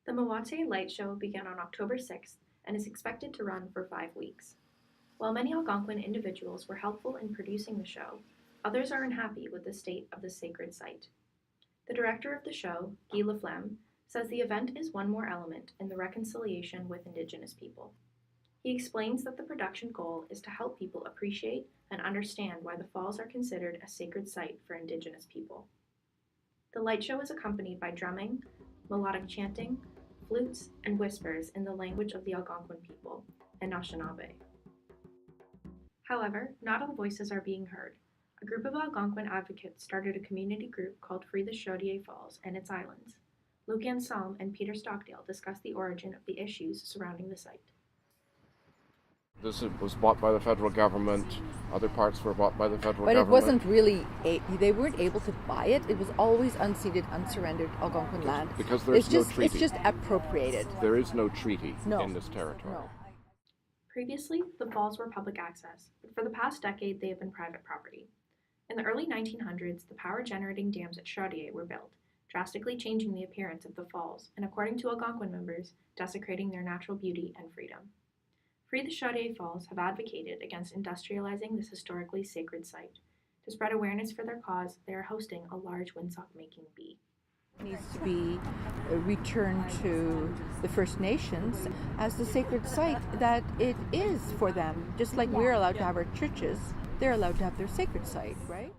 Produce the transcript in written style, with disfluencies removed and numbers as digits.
The Mawate Light Show began on October 6th and is expected to run for 5 weeks. While many Algonquin individuals were helpful in producing the show, others are unhappy with the state of the sacred site. The director of the show, Guy Laflamme, says the event is one more element in the reconciliation with Indigenous people. He explains that the production goal is to help people appreciate and understand why the falls are considered a sacred site for Indigenous people. The light show is accompanied by drumming, melodic chanting, flutes, and whispers in the language of the Algonquin people, Anishinaabe. However, not all voices are being heard. A group of Algonquin advocates started a community group called Free the Chaudiere Falls and its Islands. Luke Anselm and Peter Stockdale discuss the origin of the issues surrounding the site. This was bought by the federal government. Other parts were bought by the federal government. But it wasn't really, they weren't able to buy it. It was always unceded, unsurrendered Algonquin land. Because there's no treaty. It's just appropriated. There is no treaty in this territory. No. Previously, the falls were public access, but for the past decade they have been private property. In the early 1900s, the power-generating dams at Chaudiere were built, drastically changing the appearance of the falls and, according to Algonquin members, desecrating their natural beauty and freedom. Free the Chaudiere Falls have advocated against industrializing this historically sacred site. To spread awareness for their cause, they are hosting a large windsock-making bee. It needs to be returned to the First Nations as the sacred site that it is for them. Just like we're allowed to have our churches, they're allowed to have their sacred site, right?